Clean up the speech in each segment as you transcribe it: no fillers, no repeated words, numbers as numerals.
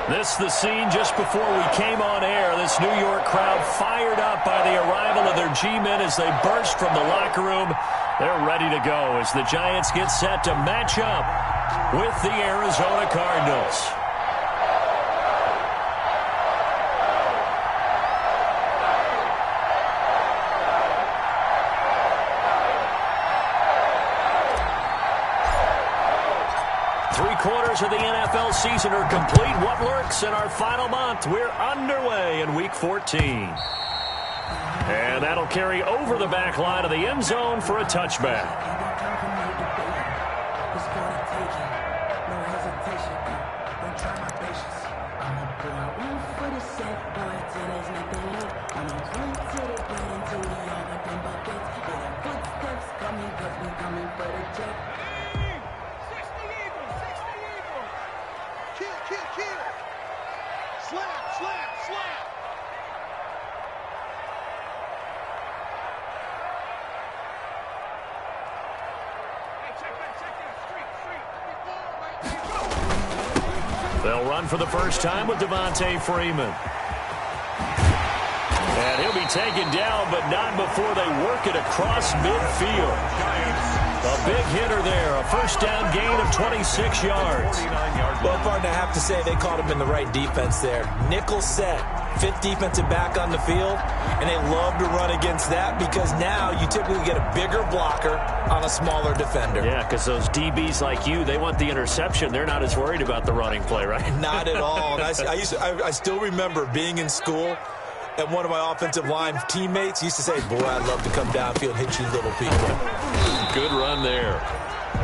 This the scene just before we came on air. This New York crowd fired up by the arrival of their G-men as they burst from the locker room. They're ready to go as the Giants get set to match up with the Arizona Cardinals. Three-quarters of the NFL season are complete. What lurks in our final month? We're underway in Week 14. And that'll carry over the back line of the end zone for a touchback. They'll run for the first time with Devontae Freeman. And he'll be taken down, but not before they work it across midfield. A big hitter there, a first down gain of 26 yards. Well, partner, I have to say they caught him in the right defense there. Nickel set, fifth defensive back on the field, and they love to run against that because now you typically get a bigger blocker on a smaller defender. Yeah, because those DBs like you, they want the interception. They're not as worried about the running play, right? Not at all. And I still remember being in school, and one of my offensive line teammates used to say, boy, I'd love to come downfield and hit you little people. Good run there.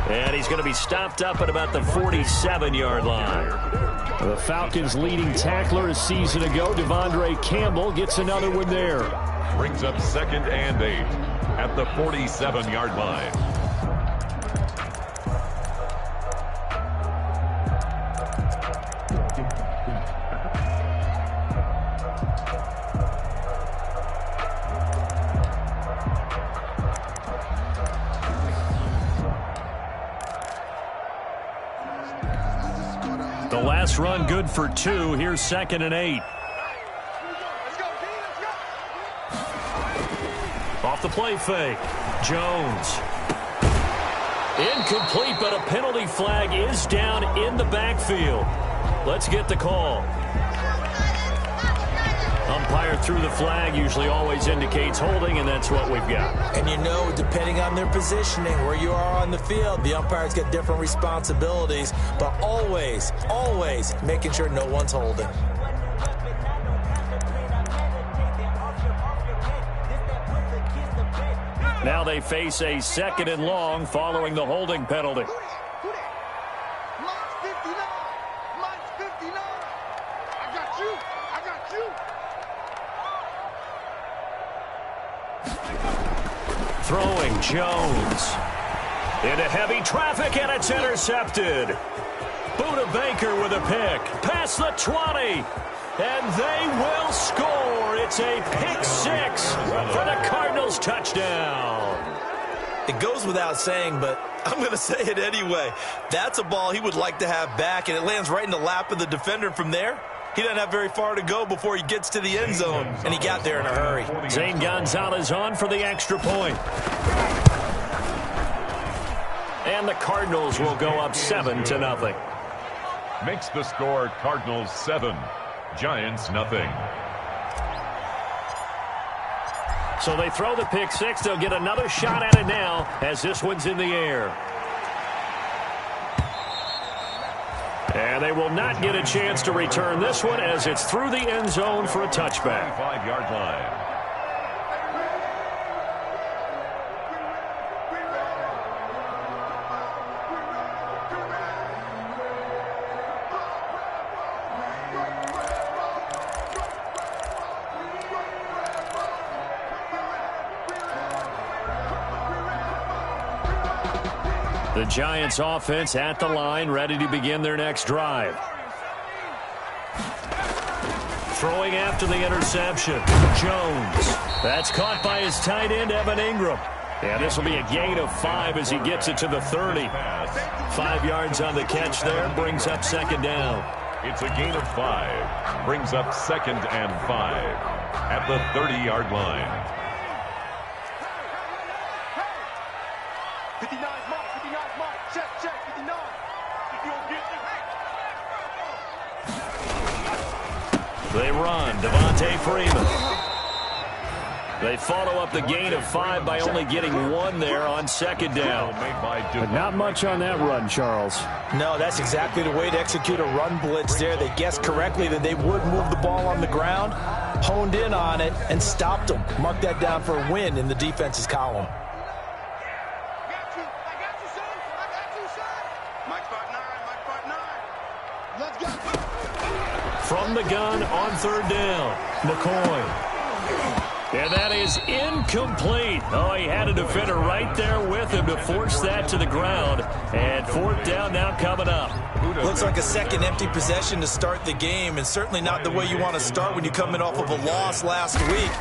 And he's going to be stopped up at about the 47-yard line. The Falcons' leading tackler a season ago, Devondre Campbell, gets another one there. Brings up 2nd and 8 at the 47-yard line. The last run good for 2. Here's 2nd and 8. Off the play fake. Jones. Incomplete, but a penalty flag is down in the backfield. Let's get the call. Umpire threw the flag, usually always indicates holding, and that's what we've got. And you know, depending on their positioning, where you are on the field, the umpires get different responsibilities, but always making sure no one's holding. Now they face a 2nd and long following the holding penalty. Throwing Jones into heavy traffic, and it's intercepted. Buda Baker with a pick. Past the 20. And they will score. It's a pick 6 for the Cardinals touchdown. It goes without saying, but I'm going to say it anyway. That's a ball he would like to have back, and it lands right in the lap of the defender. From there, he doesn't have very far to go before he gets to the end zone, and he got there in a hurry. Zane Gonzalez on for the extra point. And the Cardinals will go up 7-0. Makes the score Cardinals 7, Giants nothing. So they throw the pick 6. They'll get another shot at it now as this one's in the air. And they will not get a chance to return this one as it's through the end zone for a touchback. 5-yard line. The Giants offense at the line, ready to begin their next drive. Throwing after the interception. Jones. That's caught by his tight end, Evan Ingram. And this will be a gain of 5 as he gets it to the 30. 5 yards on the catch there, brings up 2nd down. It's a gain of 5. Brings up 2nd and 5 at the 30-yard line. 59 mark, 59 mark. Check, 59. If you don't get it. They run. Devontae Freeman. They follow up the gain of 5 by only getting 1 there on 2nd down. But not much on that run, Charles. No, that's exactly the way to execute a run blitz there. They guessed correctly that they would move the ball on the ground, honed in on it, and stopped them. Mark that down for a win in the defense's column. From the gun on 3rd down, McCoy. And that is incomplete. Oh, he had a defender right there with him to force that to the ground. And 4th down now coming up. Looks like a second empty possession to start the game, and certainly not the way you want to start when you're coming off of a loss last week.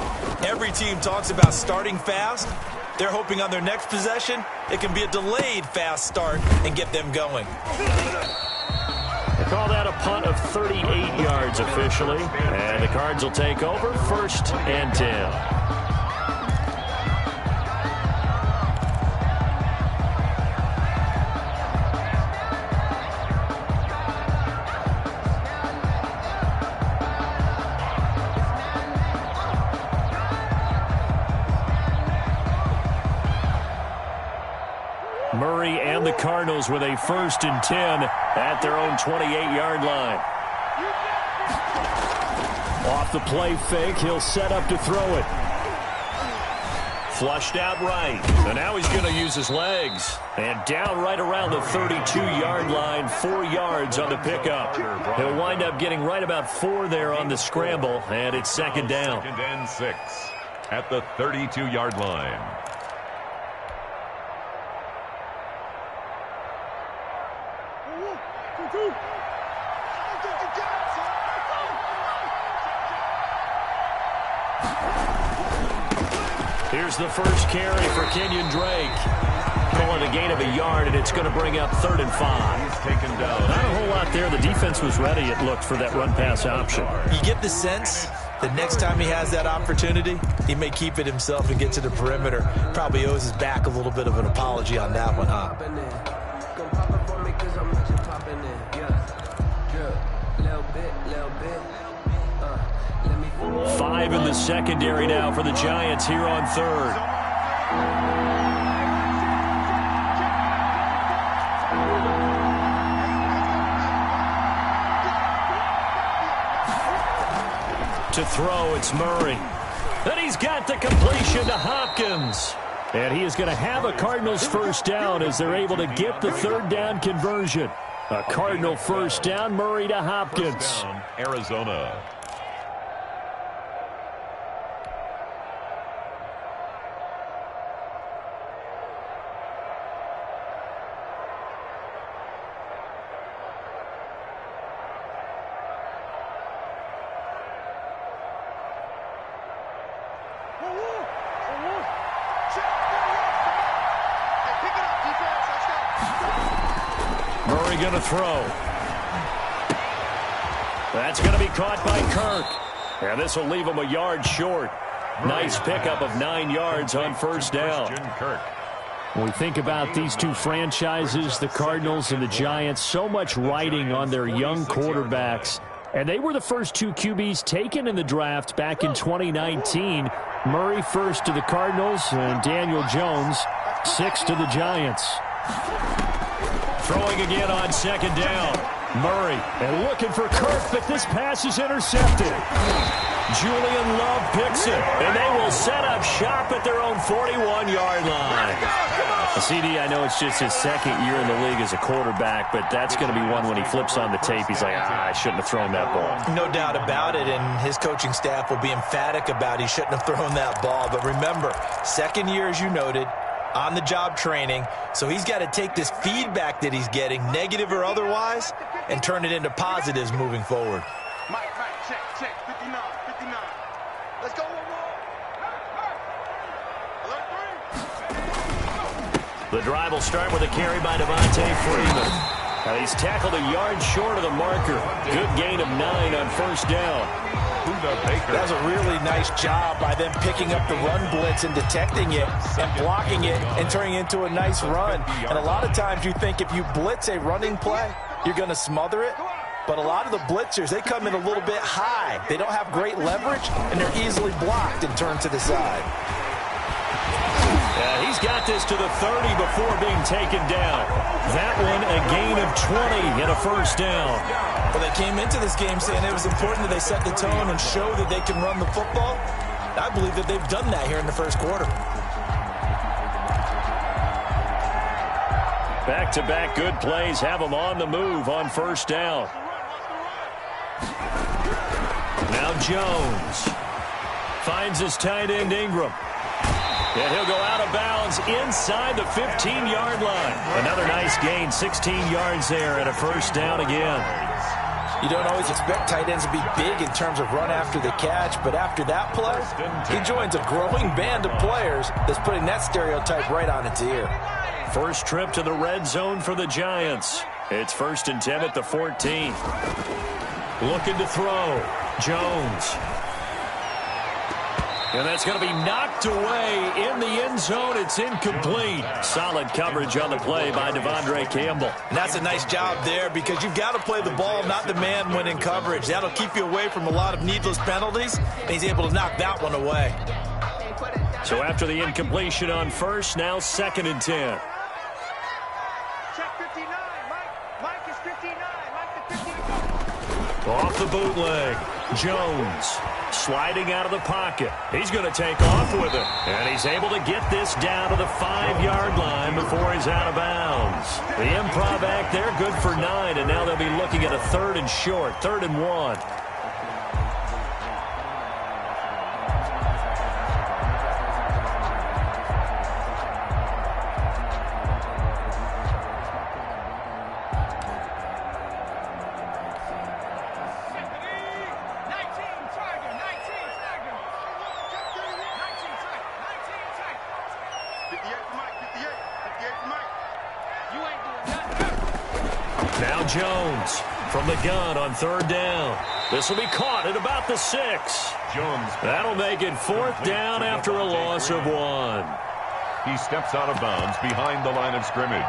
Every team talks about starting fast. They're hoping on their next possession, it can be a delayed fast start and get them going. They call that a punt of 38 yards officially. And the Cards will take over 1st and 10. Murray and the Cardinals with a 1st and 10 at their own 28-yard line. Off the play fake, he'll set up to throw it. Flushed out right, and now he's going to use his legs. And down right around the 32-yard line, 4 yards on the pickup. He'll wind up getting right about 4 there on the scramble, and it's 2nd down. 2nd and 6 at the 32-yard line. Here's the first carry for Kenyon Drake. Call it a gain of a yard, and it's going to bring up 3rd and 5. He's taken down. Not a whole lot there. The defense was ready, it looked, for that run-pass option. You get the sense that next time he has that opportunity, he may keep it himself and get to the perimeter. Probably owes his back a little bit of an apology on that one, huh? 5 in the secondary now for the Giants here on 3rd. To throw, it's Murray. And he's got the completion to Hopkins. And he is going to have a Cardinals 1st down as they're able to get the 3rd down conversion. A Cardinal 1st down, Murray to Hopkins. Down, Arizona. Murray going to throw. That's going to be caught by Kirk. And this will leave him a yard short. Nice pickup of 9 yards on 1st down. When we think about these two franchises, the Cardinals and the Giants, so much riding on their young quarterbacks. And they were the first 2 QBs taken in the draft back in 2019. Murray first to the Cardinals and Daniel Jones 6th to the Giants. Throwing again on 2nd down. Murray, and looking for Kirk, but this pass is intercepted. Julian Love picks it, and they will set up shop at their own 41-yard line. CD, I know it's just his 2nd year in the league as a quarterback, but that's going to be one when he flips on the tape. He's like, I shouldn't have thrown that ball. No doubt about it, and his coaching staff will be emphatic about he shouldn't have thrown that ball. But remember, 2nd year, as you noted, on-the-job training, so he's got to take this feedback that he's getting, negative or otherwise, and turn it into positives moving forward. Mike, check, 59. Let's go, The drive will start with a carry by Devontae Freeman. And he's tackled a yard short of the marker. Good gain of 9 on first down. That was a really nice job by them picking up the run blitz and detecting it and blocking it and turning it into a nice run. And a lot of times you think if you blitz a running play, you're going to smother it. But a lot of the blitzers, they come in a little bit high. They don't have great leverage, and they're easily blocked and turned to the side. Yeah, he's got this to the 30 before being taken down. That one a gain of 20 and a first down. Well, they came into this game saying it was important that they set the tone and show that they can run the football. I believe that they've done that here in the first quarter. Back-to-back good plays have them on the move on first down. Now Jones finds his tight end Ingram. And he'll go out of bounds inside the 15-yard line. Another nice gain, 16 yards there and a first down again. You don't always expect tight ends to be big in terms of run after the catch, but after that play, he joins a growing band of players that's putting that stereotype right on its ear. First trip to the red zone for the Giants. It's 1st and 10 at the 14. Looking to throw. Jones. And that's going to be knocked away in the end zone. It's incomplete. Solid coverage on the play by Devondre Campbell. And that's a nice job there because you've got to play the ball, not the man when in coverage. That'll keep you away from a lot of needless penalties, and he's able to knock that one away. So after the incompletion on first, now 2nd and 10. Check 59. Mike is 59. Mike is 59. Off the bootleg. Jones sliding out of the pocket. He's going to take off with it. And he's able to get this down to the 5-yard line before he's out of bounds. The improv act there, good for 9. And now they'll be looking at a 3rd and short, 3rd and 1. Now Jones from the gun on 3rd down. This will be caught at about the 6. Jones. That'll make it 4th down after a loss of 1. He steps out of bounds behind the line of scrimmage.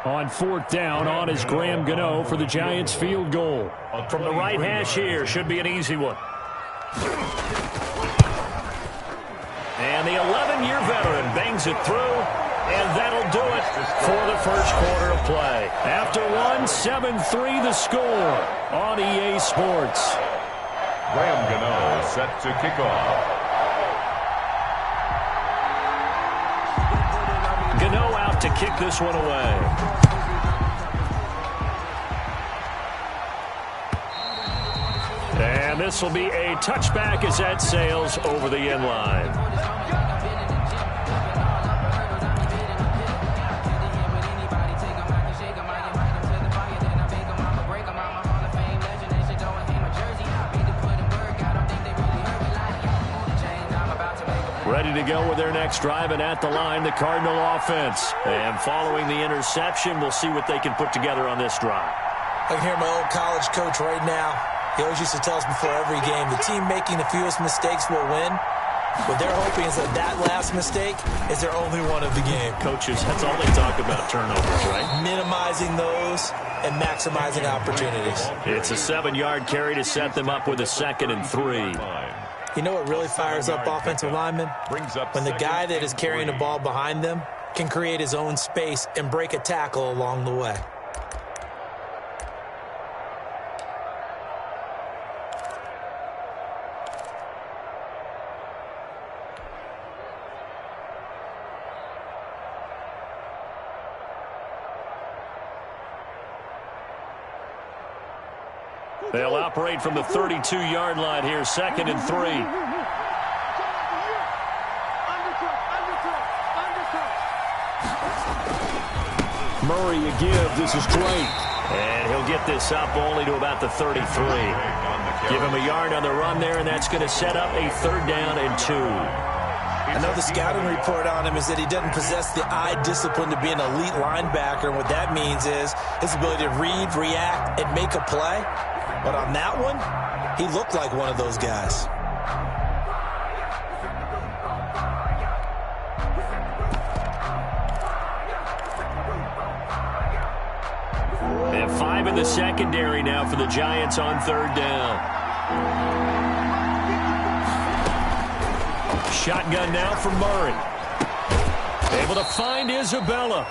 On 4th down, on is Graham Gano for the Giants field goal. From the right hash here, should be an easy one. And the 11-year veteran bangs it through, and that'll do it for the first quarter of play. After 7-3 the score on EA Sports. Graham Gano set to kick off. Gano out to kick this one away. And this will be a touchback as that sails over the end line. Ready to go with their next drive, and at the line, the Cardinal offense. And following the interception, we'll see what they can put together on this drive. I can hear my old college coach right now. He always used to tell us before every game, the team making the fewest mistakes will win. What they're hoping is that last mistake is their only one of the game. Coaches, that's all they talk about, turnovers, right? Minimizing those and maximizing opportunities. It's a 7-yard carry to set them up with a 2nd and 3. You know what really fires up offensive linemen? When the guy that is carrying the ball behind them can create his own space and break a tackle along the way. They'll operate from the 32-yard line here, 2nd and 3. Murray a give. This is Drake. And he'll get this up only to about the 33. Give him a yard on the run there, and that's going to set up a 3rd down and 2. I know the scouting report on him is that he doesn't possess the eye discipline to be an elite linebacker, and what that means is his ability to read, react, and make a play. But on that one, he looked like one of those guys. They have 5 in the secondary now for the Giants on 3rd down. Shotgun now for Murray. Able to find Isabella.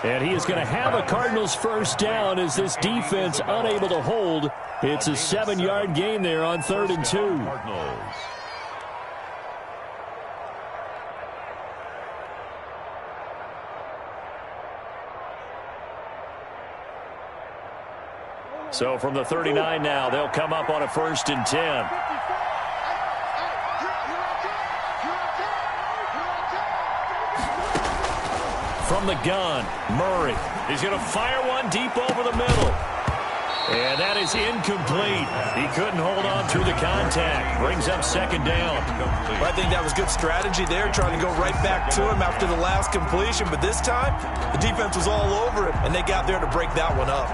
And he is going to have a Cardinals 1st down as this defense unable to hold. It's a 7-yard gain there on 3rd and 2. Cardinals. So from the 39 now, they'll come up on a 1st and 10. From the gun, Murray. He's going to fire one deep over the middle. And that is incomplete. He couldn't hold on through the contact. Brings up 2nd down. Well, I think that was good strategy there, trying to go right back to him after the last completion. But this time, the defense was all over him, and they got there to break that one up.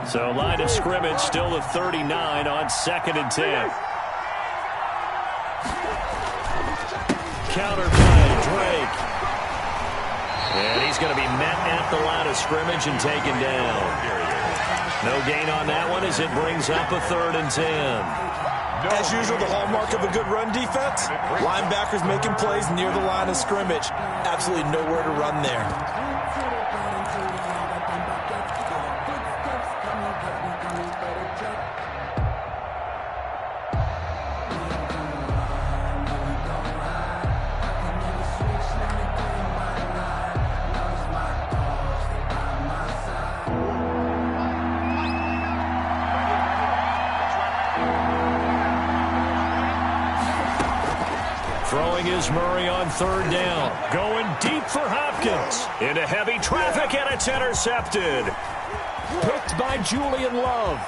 So line of scrimmage still the 39 on 2nd and 10. Counter play, Drake. And he's going to be met at the line of scrimmage and taken down. No gain on that one as it brings up a 3rd and 10. As usual, the hallmark of a good run defense, linebackers making plays near the line of scrimmage. Absolutely nowhere to run there. Throwing is Murray on 3rd down. Going deep for Hopkins. Into heavy traffic, and it's intercepted. Picked by Julian Love.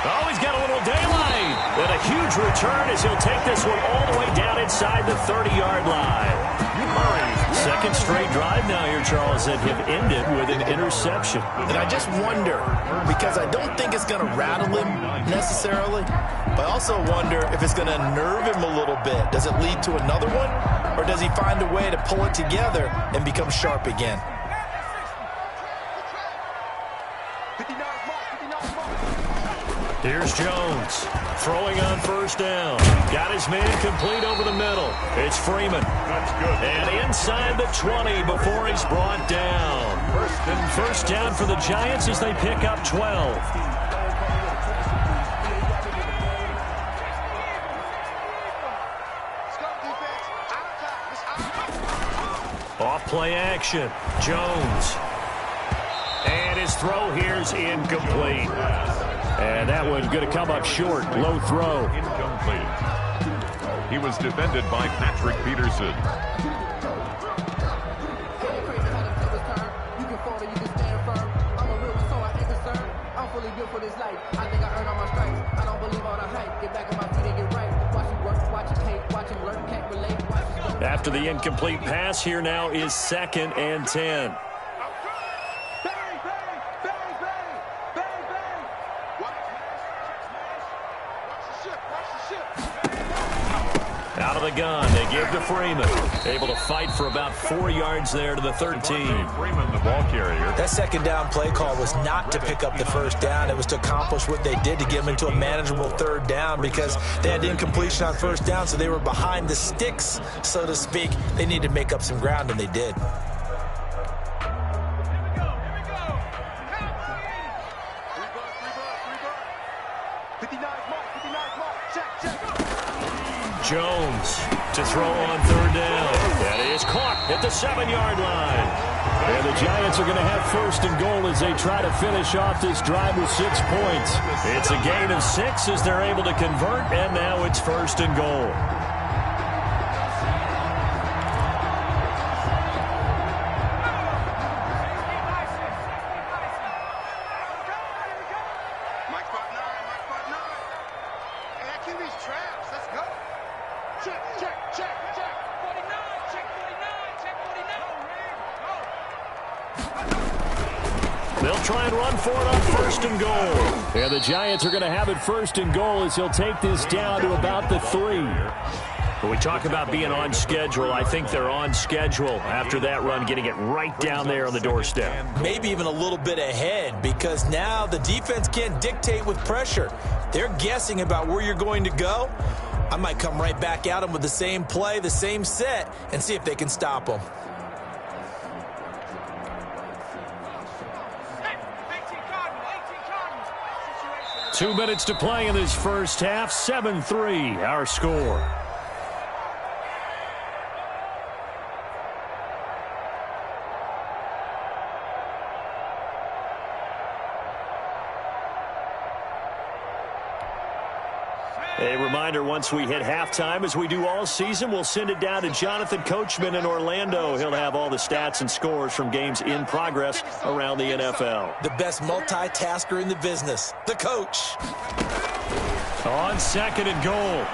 Oh, he's got a little daylight. And a huge return as he'll take this one all the way down inside the 30-yard line. Murray's 2nd straight drive now here, Charles, that have ended with an interception. And I just wonder, because I don't think it's going to rattle him necessarily, but I also wonder if it's going to nerve him a little bit. Does it lead to another one, or does he find a way to pull it together and become sharp again? Here's Jones throwing on 1st down. Got his man complete over the middle. It's Freeman. That's good. And inside the 20 before he's brought down. 1st down for the Giants as they pick up 12. Off play action. Jones. And his throw here's incomplete. And that one's going to come up short. Low throw. Incomplete. He was defended by Patrick Peterson. After the incomplete pass, here now is 2nd and 10. Out of the gun, they give to Freeman. Able to fight for about 4 yards there to the 13. Freeman, the ball carrier. That 2nd down play call was not to pick up the 1st down. It was to accomplish what they did to get them into a manageable 3rd down because they had incompletion on 1st down, so they were behind the sticks, so to speak. They needed to make up some ground, and they did. Jones to throw on 3rd down. That is is caught at the 7-yard line. And the Giants are going to have first and goal as they try to finish off this drive with 6 points. It's a gain of 6 as they're able to convert, and now it's first and goal. They'll try and run for it on first and goal. And the Giants are going to have it first and goal as he'll take this down to about the 3. When we talk about being on schedule, I think they're on schedule after that run, getting it right down there on the doorstep. Maybe even a little bit ahead, because now the defense can't dictate with pressure. They're guessing about where you're going to go. I might come right back at them with the same play, the same set, and see if they can stop them. 2 minutes to play in this first half. 7-3, our score. A reminder, once we hit halftime, as we do all season, we'll send it down to Jonathan Coachman in Orlando. He'll have all the stats and scores from games in progress around the NFL. The best multitasker in the business, the coach. On second and goal,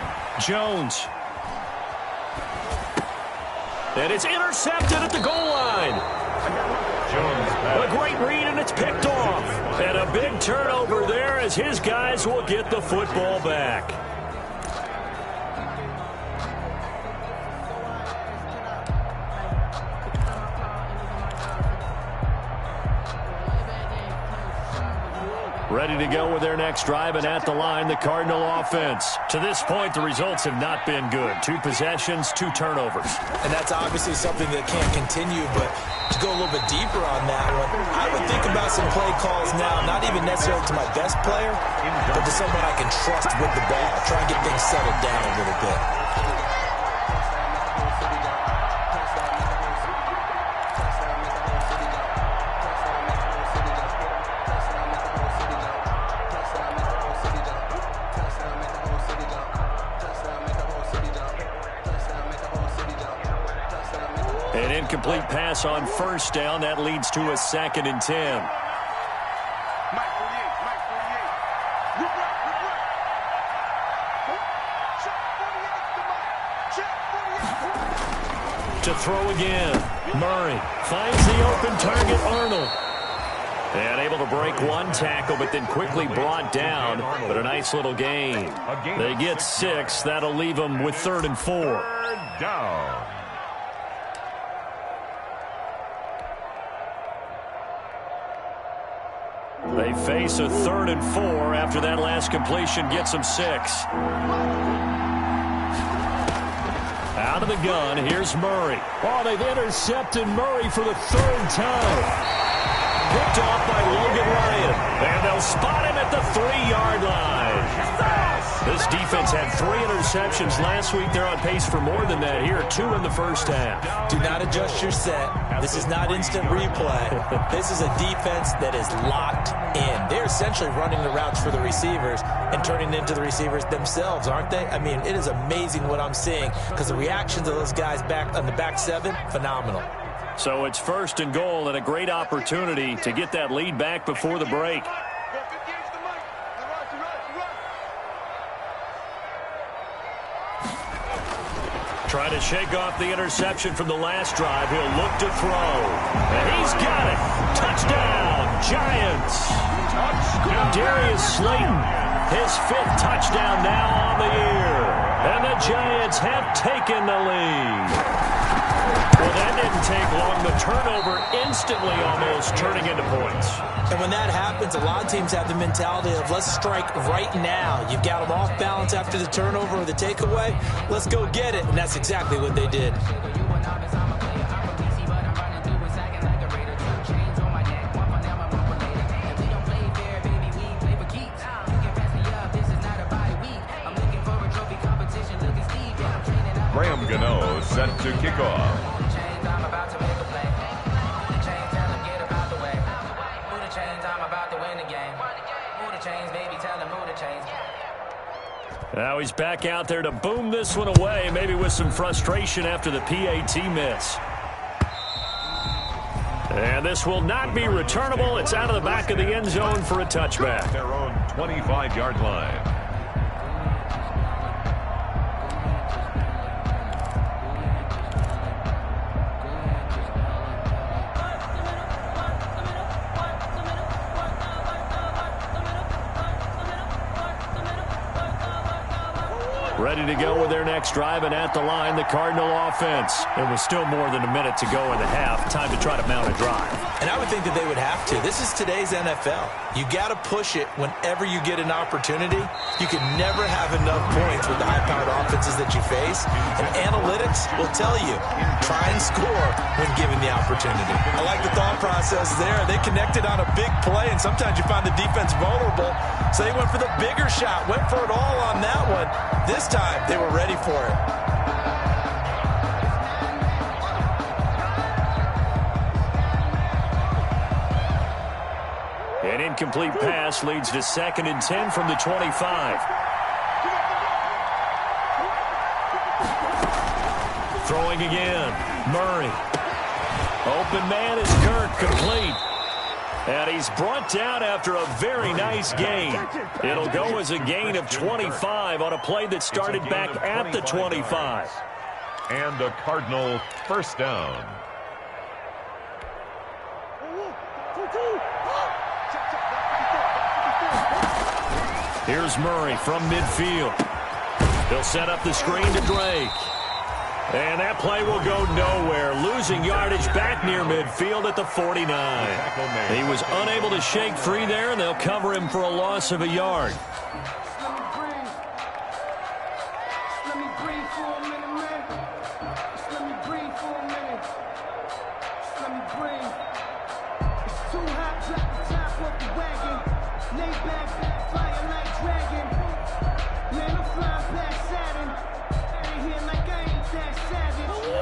Jones. And it's intercepted at the goal line. A great read, and it's picked off. And a big turnover there as his guys will get the football back. Ready to go with their next drive, and at the line, the Cardinal offense. To this point, the results have not been good. 2 possessions, 2 turnovers. And that's obviously something that can't continue, but to go a little bit deeper on that one, I would think about some play calls now, not even necessarily to my best player, but to someone I can trust with the ball. Try and get things settled down a little bit. An incomplete pass on first down. That leads to a 2nd and 10. To throw again. Murray finds the open target, Arnold. And able to break one tackle, but then quickly brought down. But a nice little gain. They get 6. That'll leave them with 3rd and 4. Third down. They face a 3rd and 4 after that last completion gets them 6. Out of the gun, here's Murray. Oh, they've intercepted Murray for the 3rd time. Picked off by Logan Ryan. And they'll spot him at the 3-yard line. This defense had 3 interceptions last week. They're on pace for more than that here. 2 in the first half. Do not adjust your set. This is not instant replay. This is a defense that is locked in. They're essentially running the routes for the receivers and turning into the receivers themselves, aren't they? I mean, it is amazing what I'm seeing because the reactions of those guys back on the back 7, phenomenal. So it's first and goal and a great opportunity to get that lead back before the break. Trying to shake off the interception from the last drive. He'll look to throw. And he's got it. Touchdown, Giants. Darius Slayton, his 5th touchdown now on the year. And the Giants have taken the lead. Well, that didn't take long. The turnover instantly almost turning into points. And when that happens, a lot of teams have the mentality of let's strike right now. You've got them off balance after the turnover or the takeaway. Let's go get it. And that's exactly what they did. Graham Gano set to kick off. Now he's back out there to boom this one away, maybe with some frustration after the PAT miss. And this will not be returnable. It's out of the back of the end zone for a touchback. Their own 25-yard line. Ready to go with their next drive, and at the line, the Cardinal offense. It was still more than a minute to go in the half. Time to try to mount a drive. And I would think that they would have to. This is today's NFL. You got to push it whenever you get an opportunity. You can never have enough points with the high-powered offenses that you face. And analytics will tell you, try and score when given the opportunity. I like the thought process there. They connected on a big play, and sometimes you find the defense vulnerable. So they went for the bigger shot, went for it all on that one. This time, they were ready for it. An incomplete pass leads to 2nd and 10 from the 25. Throwing again. Murray. Open man is Kirk, complete. And he's brought down after a very nice gain. It'll go as a gain of 25 on a play that started back at the 25. And a Cardinal first down. Here's Murray from midfield. He'll set up the screen to Drake. And that play will go nowhere. Losing yardage back near midfield at the 49. He was unable to shake free there, and they'll cover him for a loss of a yard.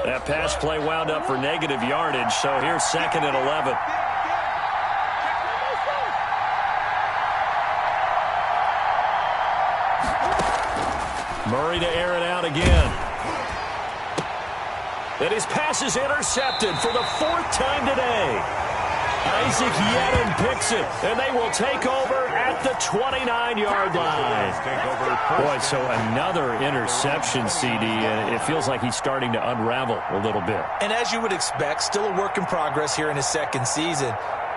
That pass play wound up for negative yardage, so here's 2nd and 11. Murray to air it out again. And his pass is intercepted for the 4th time today. Isaac Yedden picks it, and they will take over at the 29-yard line. Boy, so another interception, CD, and it feels like he's starting to unravel a little bit. And as you would expect, still a work in progress here in his 2nd season.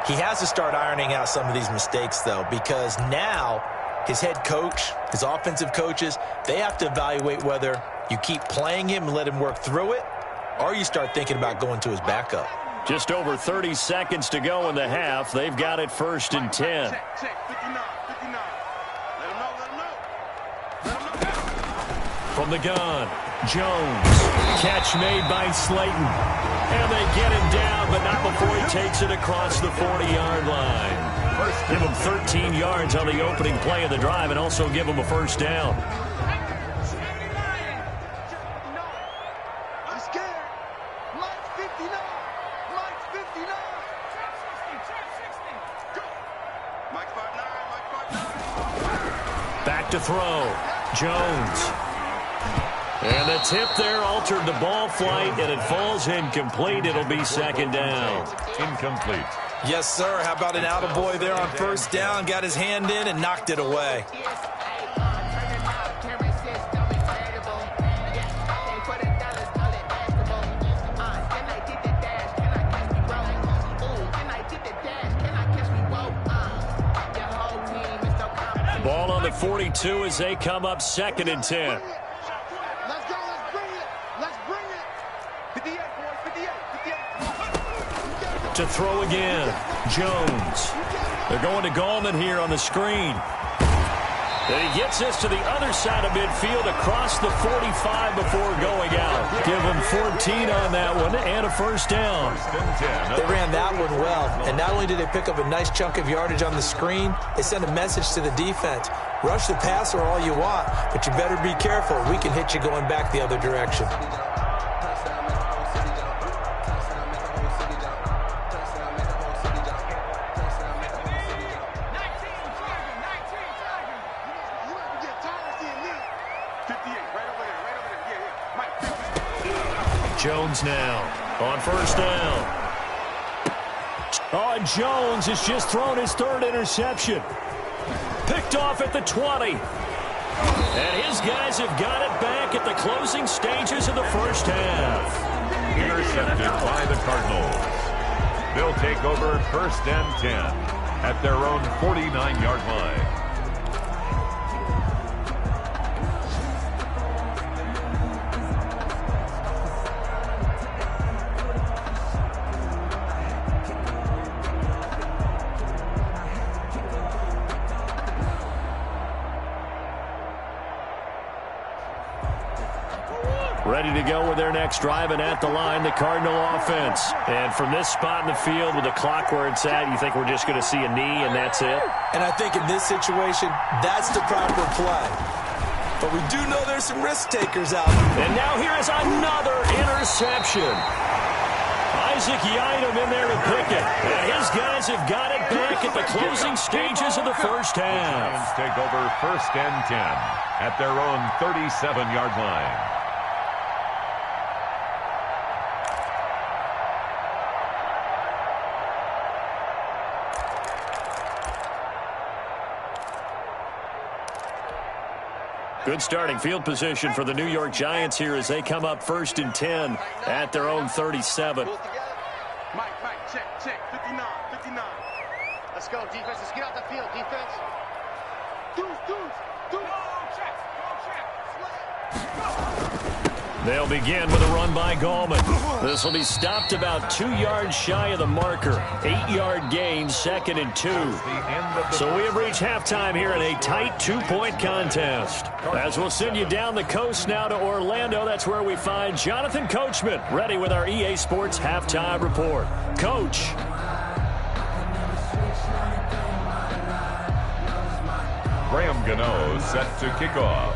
He has to start ironing out some of these mistakes, though, because now his head coach, his offensive coaches, they have to evaluate whether you keep playing him and let him work through it, or you start thinking about going to his backup. Just over 30 seconds to go in the half. They've got it 1st and 10. From the gun, Jones. Catch made by Slayton. And they get him down, but not before he takes it across the 40-yard line. Give him 13 yards on the opening play of the drive and also give him a first down. Back to throw. Jones. And the tip there altered the ball flight, and it falls incomplete. It'll be 2nd down. Incomplete. Yes, sir. How about an attaboy there on first down? Got his hand in and knocked it away. Ball on the 42 as they come up 2nd and 10. Let's go. Let's bring it. Let's bring it. 58, boys. 58. To throw again. Jones. They're going to Gallman here on the screen. And he gets this to the other side of midfield across the 45 before going out. Give him 14 on that one and a first down. They ran that one well, and not only did they pick up a nice chunk of yardage on the screen, they sent a message to the defense. Rush the passer all you want, but you better be careful. We can hit you going back the other direction. Jones now on first down. Oh, and Jones has just thrown his third interception. Picked off at the 20. And his guys have got it back at the closing stages of the first half. Intercepted by the Cardinals. They'll take over first and 10 at their own 49-yard line. Ready to go with their next drive, and at the line, the Cardinal offense. And from this spot in the field with the clock where it's at, you think we're just going to see a knee and that's it? And I think in this situation, that's the proper play. But we do know there's some risk takers out there. And now here is another interception. Isaac Yiadom in there to pick it. And his guys have got it back at the closing stages of the first half. Giants take over first and 10 at their own 37-yard line. Good starting field position for the New York Giants here as they come up first and 10 at their own 37. Mike, check, 59. Let's go, defense. Let's get out the field, defense. Deuce. Check. They'll begin with a run by Gallman. This will be stopped about 2 yards shy of the marker. 8-yard gain, 2nd and 2. So we have reached halftime here in a tight 2-point contest. As we'll send you down the coast now to Orlando, that's where we find Jonathan Coachman, ready with our EA Sports halftime report. Coach. Graham Gano set to kick off.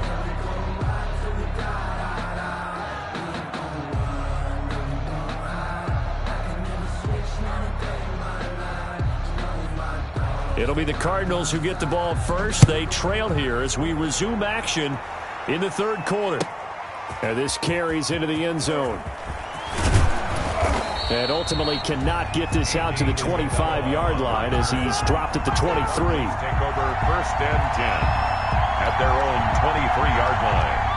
It'll be the Cardinals who get the ball first. They trail here as we resume action in the third quarter. And this carries into the end zone. And ultimately cannot get this out to the 25-yard line as he's dropped at the 23. Take over first and 10 at their own 23-yard line.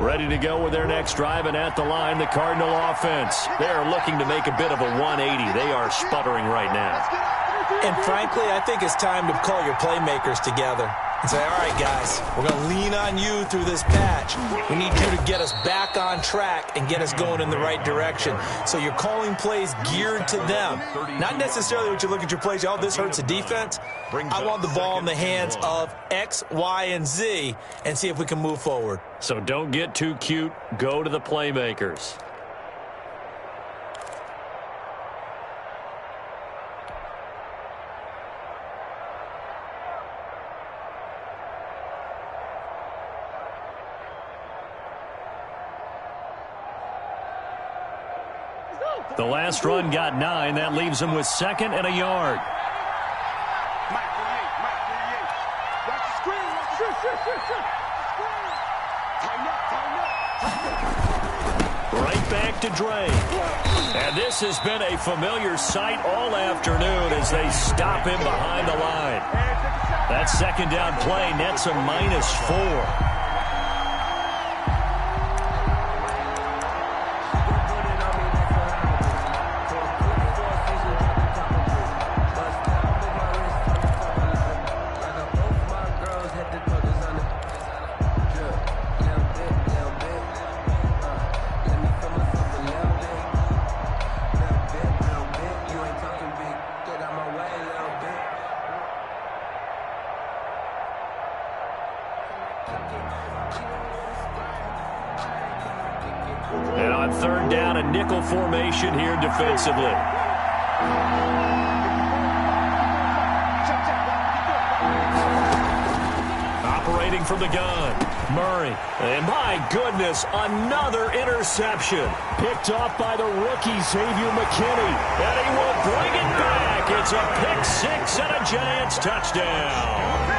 Ready to go with their next drive, and at the line, the Cardinal offense. They're looking to make a bit of a 180. They are sputtering right now. And frankly, I think it's time to call your playmakers together and say, all right, guys, we're going to lean on you through this patch. We need you to get us back on track and get us going in the right direction. So you're calling plays geared to them. Not necessarily what you look at your plays, oh, this hurts the defense. I want the ball in the hands of X, Y, and Z and see if we can move forward. So don't get too cute. Go to the playmakers. The last run got 9. That leaves him with 2nd and a yard. Mike 48. Watch the screen. Tighten up. Right back to Dre. And this has been a familiar sight all afternoon as they stop him behind the line. That second down play nets a -4. And on third down, a nickel formation here defensively. looking from the gun. Murray. And my goodness, another interception. Picked off by the rookie, Xavier McKinney. And he will bring it back. It's a pick six and a Giants touchdown.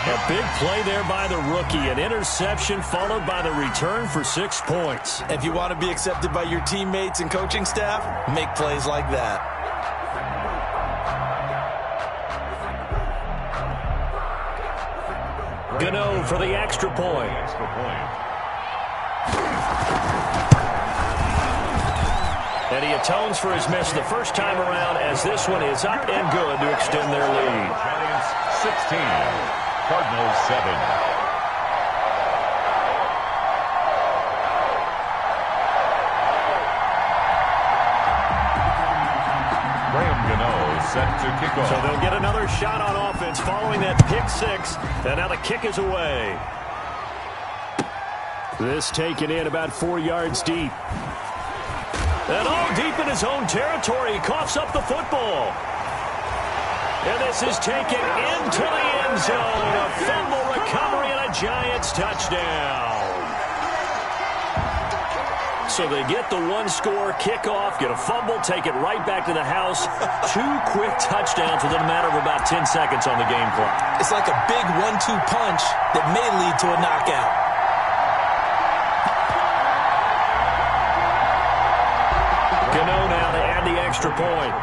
A big play there by the rookie. An interception followed by the return for 6 points. If you want to be accepted by your teammates and coaching staff, make plays like that. Gano for the extra point. And he atones for his miss the first time around as this one is up and good to extend their lead. Giants 16, Cardinals 7. Set to kick off. So they'll get another shot on offense following that pick six. And now the kick is away. This taken in about 4 yards deep. And all deep in his own territory. He coughs up the football. And this is taken into the end zone. A fumble recovery and a Giants touchdown. So they get the one-score kickoff, get a fumble, take it right back to the house. 2 quick touchdowns within a matter of about 10 seconds on the game clock. It's like a big 1-2 punch that may lead to a knockout. Gano now to add the extra point.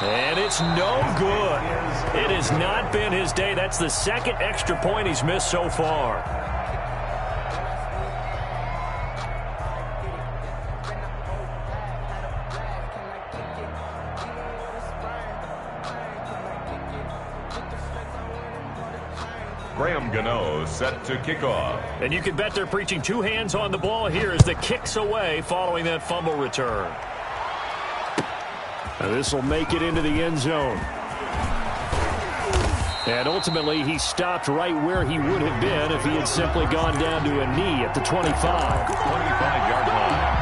And it's no good. It has not been his day. That's the second extra point he's missed so far. Graham Gano set to kick off. And you can bet they're preaching 2 hands on the ball here as the kick's away following that fumble return. This will make it into the end zone. And ultimately, he stopped right where he would have been if he had simply gone down to a knee at the 25. 25-yard line.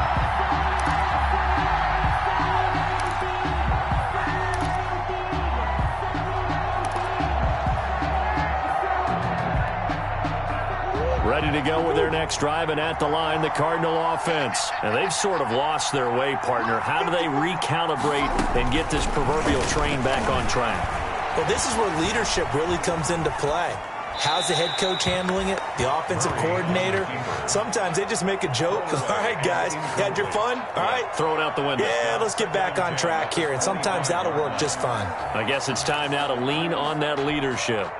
Ready to go with their next drive, and at the line, the Cardinal offense. And they've sort of lost their way, partner. How do they recalibrate and get this proverbial train back on track? Well, this is where leadership really comes into play. How's the head coach handling it? The offensive coordinator? Sometimes they just make a joke. All right, guys, you had your fun? All right. Throw it out the window. Yeah, let's get back on track here. And sometimes that'll work just fine. I guess it's time now to lean on that leadership.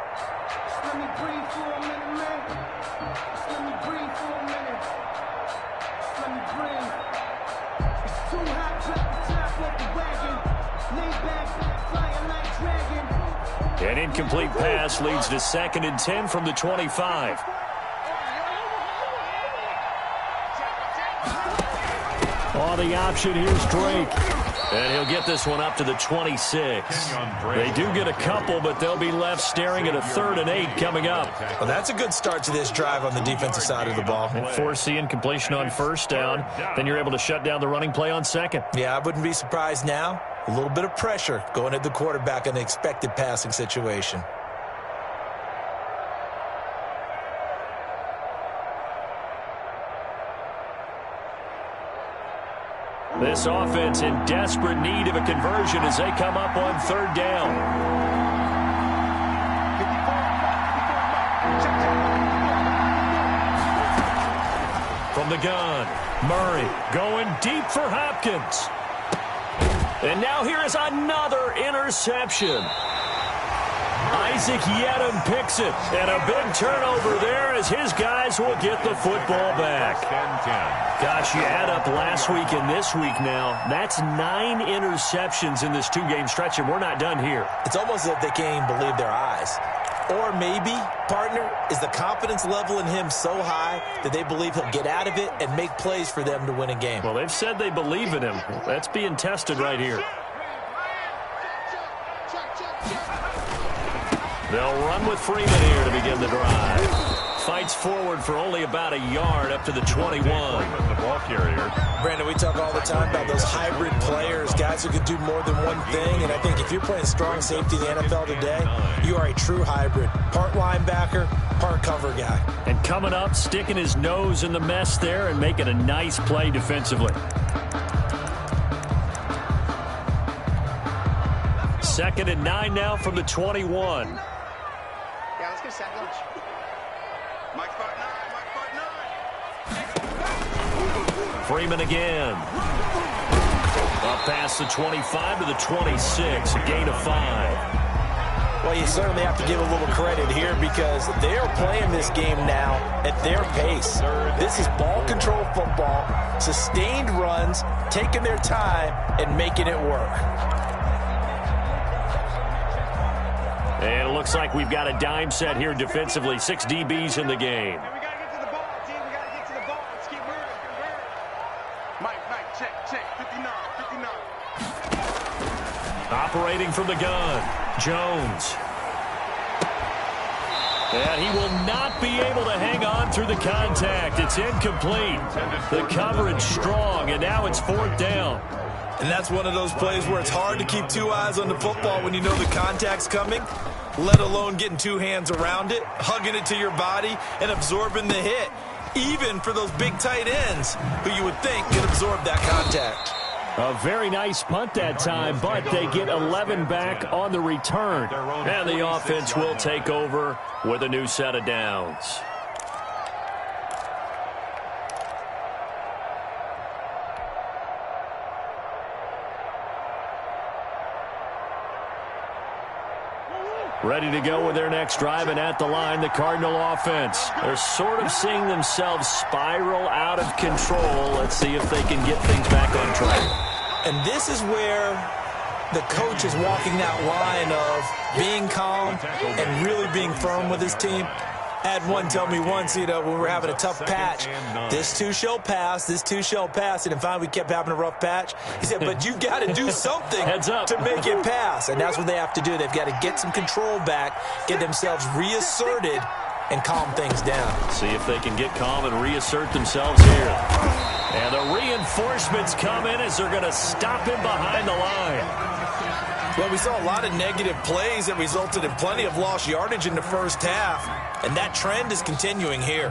Let me breathe for a minute, man. Let me breathe for a minute. Let me breathe. It's too hot, drop the top off the wagon. Lay back, flying like dragon. An incomplete pass leads to 2nd and 10 from the 25. Oh, the option here's Drake. And he'll get this one up to the 26. They do get a couple, but they'll be left staring at a 3rd and 8 coming up. Well, that's a good start to this drive on the defensive side of the ball. And force the incompletion on 1st down. Then you're able to shut down the running play on 2nd. Yeah, I wouldn't be surprised now. A little bit of pressure going at the quarterback in the expected passing situation. This offense in desperate need of a conversion as they come up on 3rd down. From the gun, Murray going deep for Hopkins. And now here is another interception. Isaac Yedem picks it. And a big turnover there as his guys will get the football back. Gosh, you add up last week and this week now. That's 9 interceptions in this 2-game stretch, and we're not done here. It's almost as if they can't even believe their eyes. Or maybe, partner, is the confidence level in him so high that they believe he'll get out of it and make plays for them to win a game. Well, they've said they believe in him. That's being tested right here. They'll run with Freeman here to begin the drive. Fights forward for only about a yard up to the 21. The ball carrier. Brandon, we talk all the time about those hybrid players, guys who can do more than one thing. And I think if you're playing strong safety in the NFL today, you are a true hybrid. Part linebacker, part cover guy. And coming up, sticking his nose in the mess there and making a nice play defensively. Second and 9 now from the 21. Yeah, let's get a sack lunch. Mike Spark 9. Freeman again. Up past the 25 to the 26, a gain of 5. Well, you certainly have to give a little credit here because they're playing this game now at their pace. This is ball control football, sustained runs, taking their time, and making it work. And it looks like we've got a dime set here defensively. 6 DBs in the game. We got to get to the ball, team. We got to get to the ball. Let's keep moving. Mike, check. 59. Operating from the gun, Jones. And he will not be able to hang on through the contact. It's incomplete. The coverage strong, and now it's 4th down. And that's one of those plays where it's hard to keep 2 eyes on the football when you know the contact's coming, let alone getting 2 hands around it, hugging it to your body, and absorbing the hit, even for those big tight ends who you would think could absorb that contact. A very nice punt that time, but they get 11 back on the return. And the offense will take over with a new set of downs. Ready to go with their next drive, and at the line, the Cardinal offense. They're sort of seeing themselves spiral out of control. Let's see if they can get things back on track. And this is where the coach is walking that line of being calm and really being firm with his team. I had one tell me once, when we were having a tough patch, this too shall pass, and finally we kept having a rough patch. He said, but you got to do something Heads up. to make it pass, and that's what they have to do. They've got to get some control back, get themselves reasserted, and calm things down. See if they can get calm and reassert themselves here. And the reinforcements come in as they're going to stop him behind the line. Well, we saw a lot of negative plays that resulted in plenty of lost yardage in the first half, and that trend is continuing here.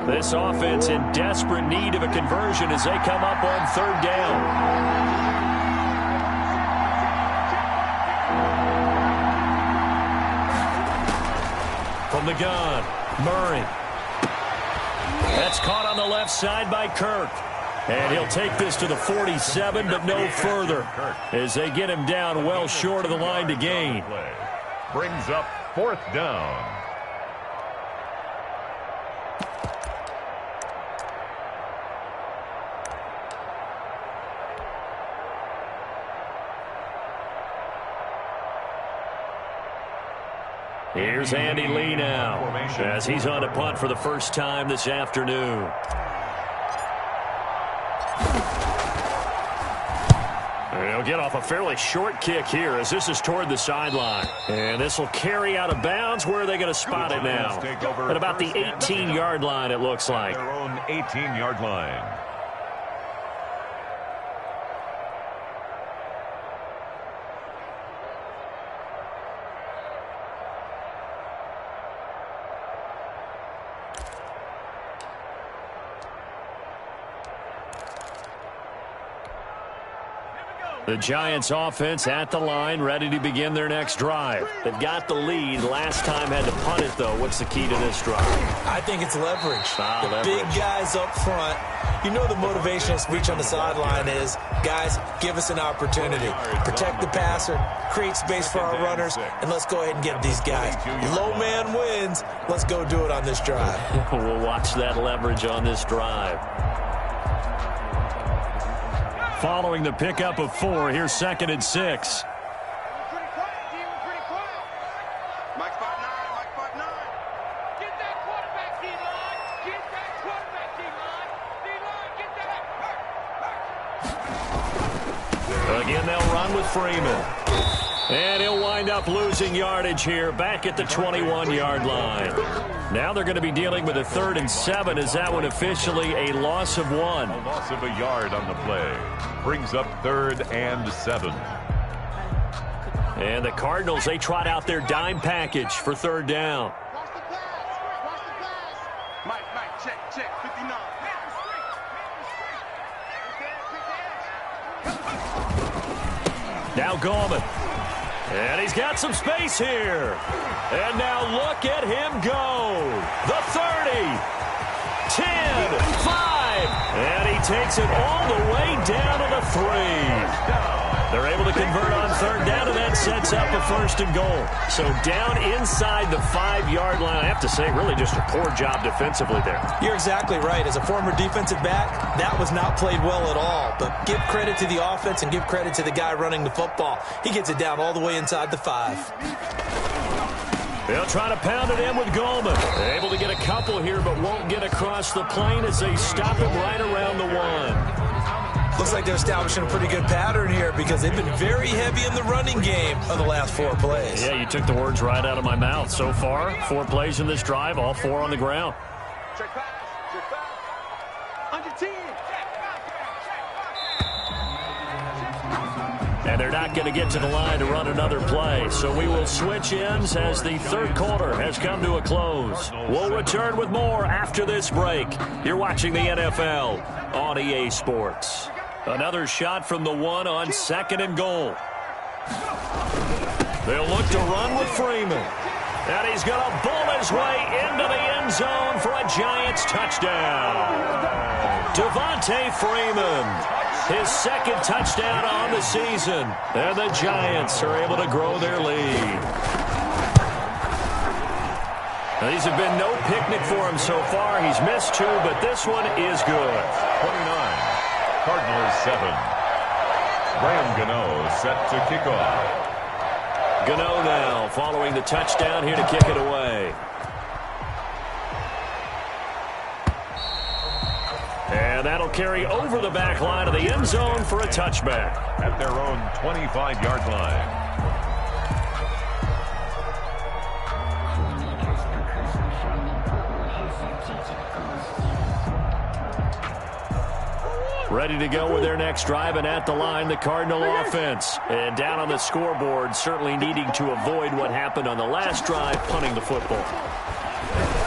This offense in desperate need of a conversion as they come up on 3rd down. From the gun, Murray. That's caught on the left side by Kirk. And he'll take this to the 47, but no further as they get him down well short of the line to gain. Brings up 4th down. Here's Andy Lee now as he's on to punt for the first time this afternoon. He'll get off a fairly short kick here as this is toward the sideline. And this will carry out of bounds. Where are they going to spot it now? At about the 18-yard line, it looks like. Their own 18-yard line. The Giants offense at the line, ready to begin their next drive. They've got the lead. Last time had to punt it, though. What's the key to this drive? I think it's leverage. The Leverage. big guys up front. You know the motivational speech on the sideline is, guys, give us an opportunity. Protect the passer, create space for our runners, and let's go ahead and get these guys. Low man wins. Let's go do it on this drive. We'll watch that leverage on this drive. Following the pickup of 4, here's 2nd and 6. We're pretty quiet, team. We're pretty quiet. Mike Spark 9. Get that quarterback, D-line. Get that quarterback, D-line. D-line, get that. run with Freeman. And he'll wind up losing yardage here back at the 21-yard line. Now they're going to be dealing with a 3rd and 7. Is that one officially a loss of 1? A loss of a yard on the play. Brings up 3rd and 7. And the Cardinals, they trot out their dime package for 3rd down. Watch the pass. Watch the pass. Mike, check. 59. Now Gallman. And he's got some space here. And now look at him go. The 30, 10, 5. And he takes it all the way down to the 3. They're able to convert on 3rd down, and that sets up a 1st and goal. So down inside the 5-yard line. I have to say, really just a poor job defensively there. You're exactly right. As a former defensive back, that was not played well at all. But give credit to the offense and give credit to the guy running the football. He gets it down all the way inside the 5. They'll try to pound it in with Gallman. They're able to get a couple here, but won't get across the plane as they stop him right around the 1. Looks like they're establishing a pretty good pattern here because they've been very heavy in the running game on the last 4 plays. Yeah, you took the words right out of my mouth. So far, 4 plays in this drive, all 4 on the ground. Check pass. Under 10. And they're not going to get to the line to run another play. So we will switch ends as the 3rd quarter has come to a close. We'll return with more after this break. You're watching the NFL on EA Sports. Another shot from the 1 on 2nd and goal. They'll look to run with Freeman. And he's going to bull his way into the end zone for a Giants touchdown. Devontae Freeman, his 2nd touchdown on the season. And the Giants are able to grow their lead. Now, these have been no picnic for him so far. He's missed 2, but this one is good. 29. Cardinals 7. Graham Gano set to kick off. Gano now following the touchdown here to kick it away. And that'll carry over the back line of the end zone for a touchback. At their own 25-yard line. Ready to go with their next drive, and at the line, the Cardinal offense. And down on the scoreboard, certainly needing to avoid what happened on the last drive, punting the football.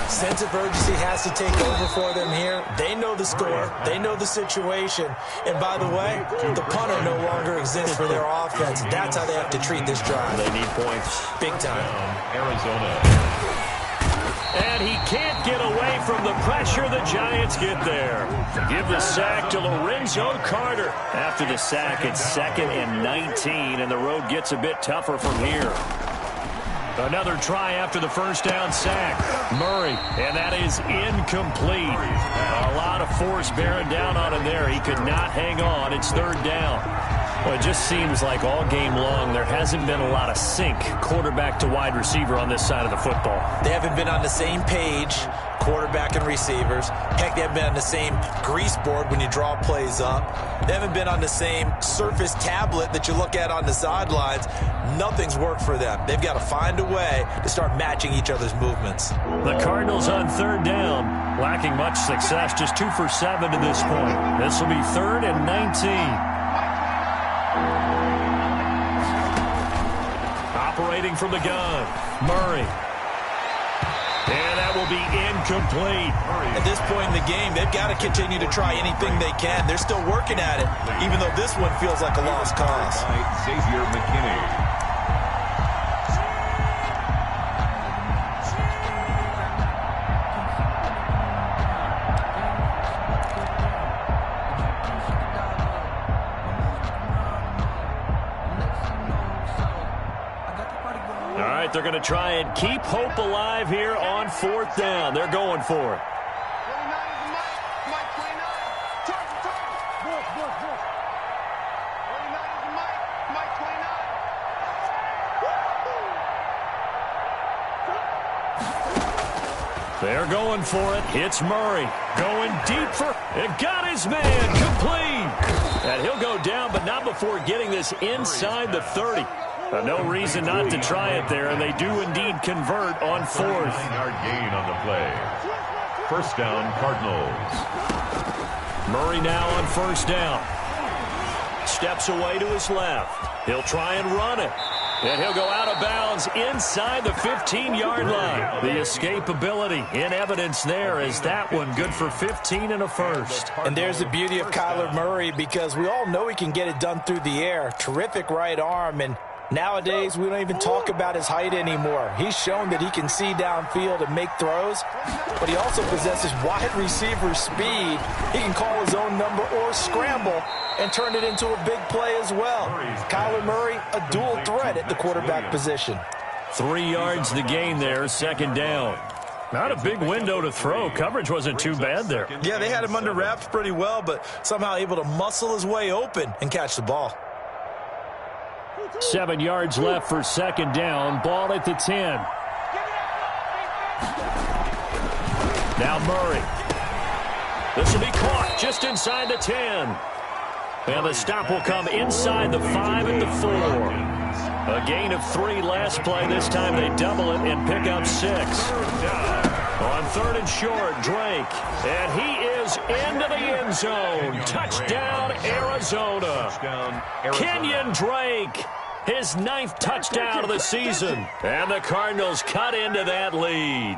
Sense of urgency has to take over for them here. They know the score. They know the situation. And by the way, the punter no longer exists for their offense. That's how they have to treat this drive. They need points. Big time. Arizona. And he can't get away from the pressure. The Giants get there. Give the sack to Lorenzo Carter. After the sack, it's 2nd and 19, and the road gets a bit tougher from here. Another try after the 1st down sack. Murray, and that is incomplete. A lot of force bearing down on him there. He could not hang on. It's 3rd down. Well, it just seems like all game long there hasn't been a lot of sync quarterback to wide receiver on this side of the football. They haven't been on the same page, quarterback and receivers. Heck, they haven't been on the same grease board when you draw plays up. They haven't been on the same surface tablet that you look at on the sidelines. Nothing's worked for them. They've got to find a way to start matching each other's movements. The Cardinals on 3rd down, lacking much success, just 2 for 7 to this point. This will be 3rd and 19. Operating from the gun, Murray. And that will be incomplete. At this point in the game, they've got to continue to try anything they can. They're still working at it, even though this one feels like a lost cause. Xavier McKinney. They're going to try and keep hope alive here on 4th down. They're going for it. 29 is the Mike 29. Target. 29 is the Mike 29. They're going for it. It's Murray. Going deep for... It got his man. Complete. And he'll go down, but not before getting this inside the 30. No reason not to try it there, and they do indeed convert on fourth. 9-yard gain on the play. First down, Cardinals. Murray now on first down. Steps away to his left. He'll try and run it. And he'll go out of bounds inside the 15-yard line. The escapability in evidence there as that one good for 15 and a first. And there's the beauty of Kyler Murray, because we all know he can get it done through the air. Terrific right arm, and nowadays we don't even talk about his height anymore. He's shown that he can see downfield and make throws, but he also possesses wide receiver speed. He can call his own number or scramble and turn it into a big play as well. Kyler Murray, a dual threat at the quarterback position. 3 yards the gain there, second down. Not a big window to throw. Coverage wasn't too bad there. Yeah, they had him under wraps pretty well, but somehow able to muscle his way open and catch the ball. 7 yards left for second down. Ball at the 10. Now Murray. This will be caught just inside the 10. And the stop will come inside the 5 and the 4. A gain of 3 last play. This time they double it and pick up 6. On third and short, Drake. And he is into the end zone. Touchdown, Arizona. Kenyon Drake. His 9th touchdown of the season. And the Cardinals cut into that lead.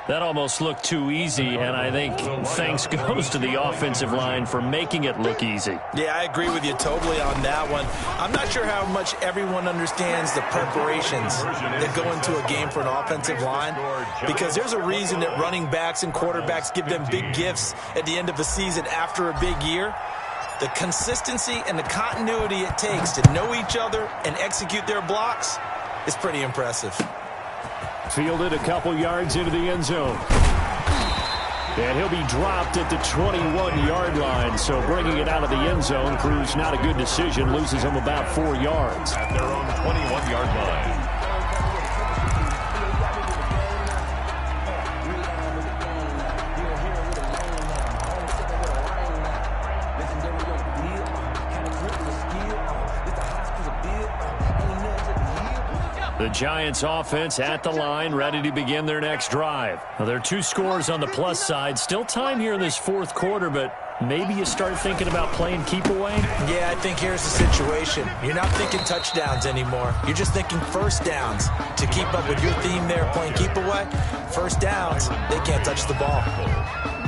That almost looked too easy, and I think thanks goes to the offensive line for making it look easy. Yeah, I agree with you totally on that one. I'm not sure how much everyone understands the preparations that go into a game for an offensive line, because there's a reason that running backs and quarterbacks give them big gifts at the end of a season after a big year. The consistency and the continuity it takes to know each other and execute their blocks is pretty impressive. Fielded a couple yards into the end zone. And he'll be dropped at the 21-yard line, so bringing it out of the end zone proves not a good decision, loses him about 4 yards. At their own 21-yard line. The Giants offense at the line, ready to begin their next drive. Well, there are 2 scores on the plus side. Still time here in this fourth quarter, but maybe you start thinking about playing keep away? Yeah, I think here's the situation. You're not thinking touchdowns anymore. You're just thinking first downs. To keep up with your theme there, playing keep away, first downs, they can't touch the ball.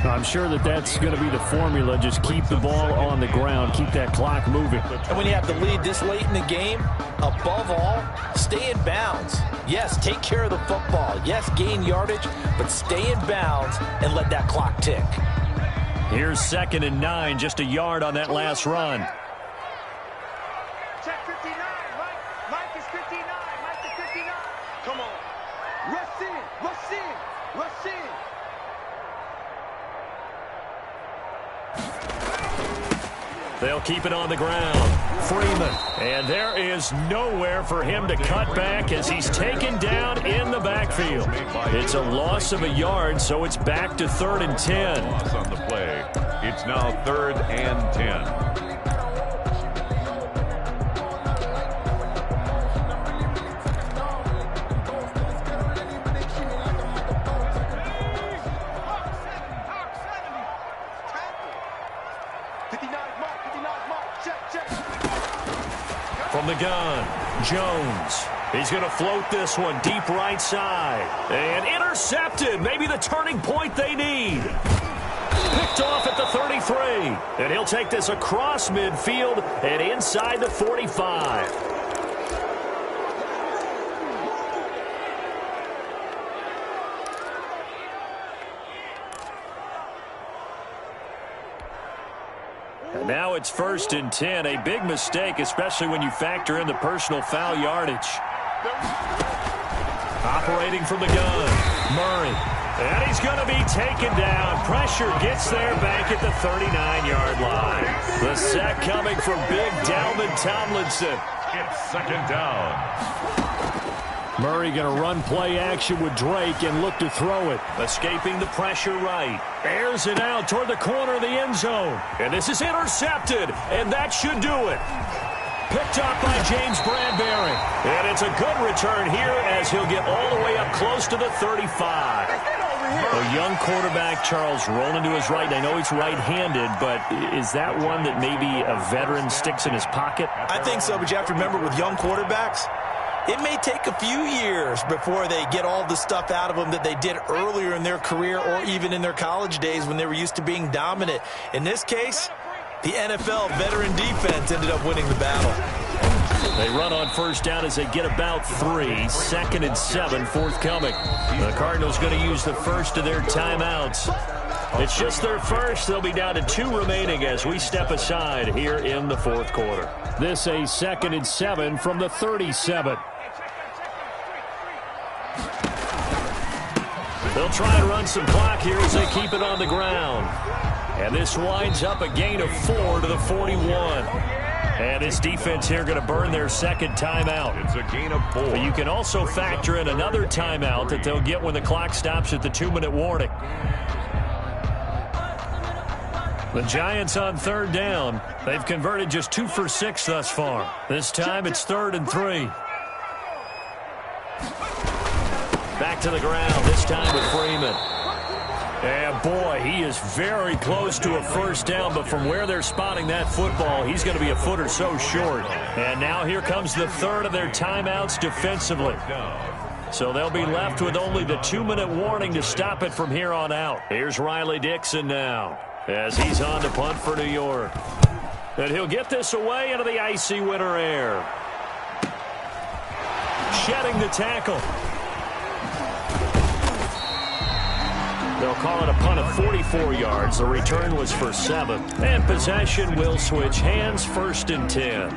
I'm sure that's going to be the formula. Just keep the ball on the ground. Keep that clock moving. And when you have the lead this late in the game, above all, stay in bounds. Yes, take care of the football. Yes, gain yardage, but stay in bounds and let that clock tick. Here's 2nd and 9, just a yard on that last run. Check 59, Mike. Mike is 59. Mike is 59. Come on. Rush in. Rush in. Rush in. They'll keep it on the ground. Freeman. And there is nowhere for him to cut back as he's taken down in the backfield. It's a loss of a yard, so it's back to 3rd and 10. Loss on the play. It's now 3rd and 10. From the gun, Jones. He's going to float this one deep right side. And intercepted. Maybe the turning point they need. Picked off at the 33. And he'll take this across midfield and inside the 45. And now it's 1st and 10. A big mistake, especially when you factor in the personal foul yardage. Operating from the gun, Murray. And he's going to be taken down. Pressure gets there back at the 39-yard line. The sack coming from big Dalvin Tomlinson. It's 2nd down. Murray going to run play action with Drake and look to throw it. Escaping the pressure right. Airs it out toward the corner of the end zone. And this is intercepted, and that should do it. Picked up by James Bradbury. And it's a good return here as he'll get all the way up close to the 35. A young quarterback, Charles, rolling to his right. I know he's right-handed, but is that one that maybe a veteran sticks in his pocket? I think so, but you have to remember with young quarterbacks, it may take a few years before they get all the stuff out of them that they did earlier in their career or even in their college days when they were used to being dominant. In this case, the NFL veteran defense ended up winning the battle. They run on first down as they get about 3. 2nd and 7 forthcoming. The Cardinals going to use the first of their timeouts. It's just their first. They'll be down to 2 remaining as we step aside here in the fourth quarter. This a 2nd and 7 from the 37. They'll try and run some clock here as they keep it on the ground. And this winds up a gain of 4 to the 41. And this defense here going to burn their second timeout. It's a gain of 4. But you can also factor in another timeout that they'll get when the clock stops at the 2-minute warning. The Giants on third down. They've converted just 2 for 6 thus far. This time it's 3rd and 3. Back to the ground, this time with Freeman. And boy, he is very close to a first down, but from where they're spotting that football, he's going to be a foot or so short. And now here comes the third of their timeouts defensively. So they'll be left with only the 2-minute warning to stop it from here on out. Here's Riley Dixon now as he's on to punt for New York. And he'll get this away into the icy winter air. Shedding the tackle. They'll call it a punt of 44 yards. The return was for 7. And possession will switch hands, 1st and 10.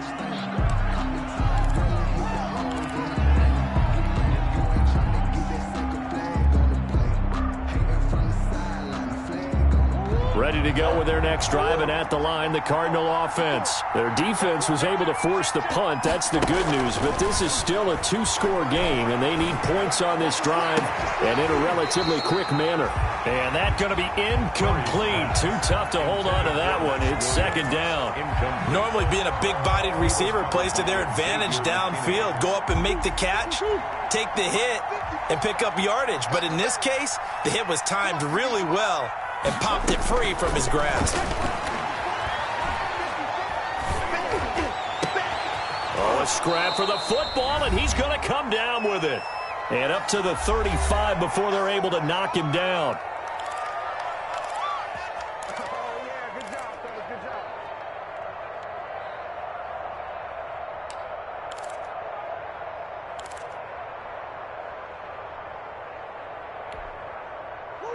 Ready to go with their next drive, and at the line, the Cardinal offense. Their defense was able to force the punt. That's the good news, but this is still a 2-score game, and they need points on this drive and in a relatively quick manner. And that's going to be incomplete. Too tough to hold on to that one. It's 2nd down. Normally being a big-bodied receiver plays to their advantage downfield. Go up and make the catch, take the hit, and pick up yardage. But in this case, the hit was timed really well and popped it free from his grasp. Oh, a scrap for the football, and he's going to come down with it. And up to the 35 before they're able to knock him down.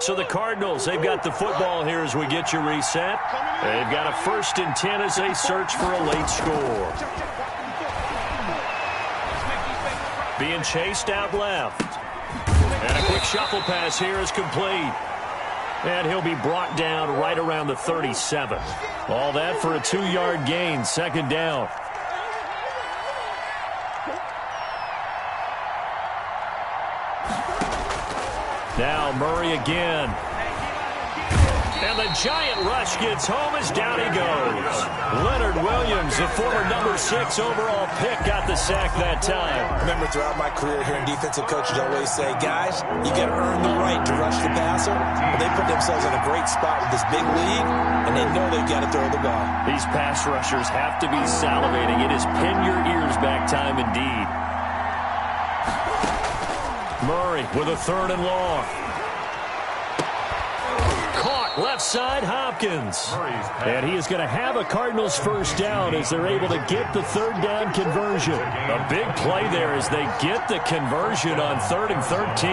So the Cardinals, they've got the football here as we get you reset. They've got a 1st and 10 as they search for a late score. Being chased out left. And a quick shuffle pass here is complete. And he'll be brought down right around the 37. All that for a 2-yard gain, 2nd down. Now Murray again. And the giant rush gets home as down he goes. Leonard Williams, the former number 6 overall pick, got the sack that time. Remember, throughout my career here in defensive coaches always say, guys, you got to earn the right to rush the passer. But they put themselves in a great spot with this big lead, and they know they've got to throw the ball. These pass rushers have to be salivating. It is pin your ears back time indeed. Murray with a 3rd and long. Caught left side, Hopkins. And he is going to have a Cardinals first down as they're able to get the 3rd down conversion. A big play there as they get the conversion on 3rd and 13.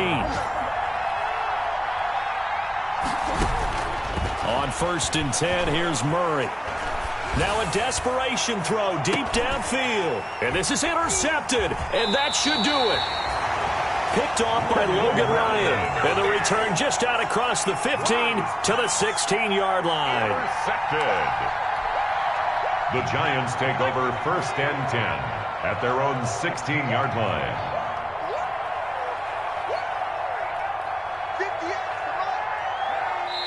On 1st and 10, here's Murray. Now a desperation throw deep downfield. And this is intercepted, and that should do it. Picked off by Logan Ryan. And the return just out across the 15 to the 16-yard line. Intercepted. The Giants take over 1st and 10 at their own 16-yard line.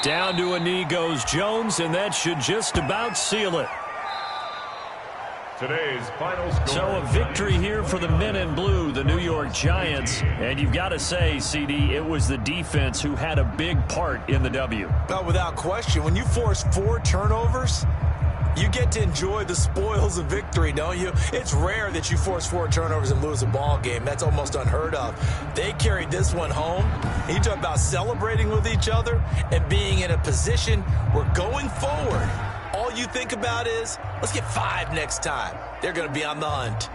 Down to a knee goes Jones, and that should just about seal it. Today's final score. So a victory here for the men in blue, the New York Giants. And you've got to say, CD, it was the defense who had a big part in the W. Well, without question, when you force 4 turnovers, you get to enjoy the spoils of victory, don't you? It's rare that you force 4 turnovers and lose a ball game. That's almost unheard of. They carried this one home. You talk about celebrating with each other and being in a position where going forward, all you think about is, let's get 5 next time. They're going to be on the hunt.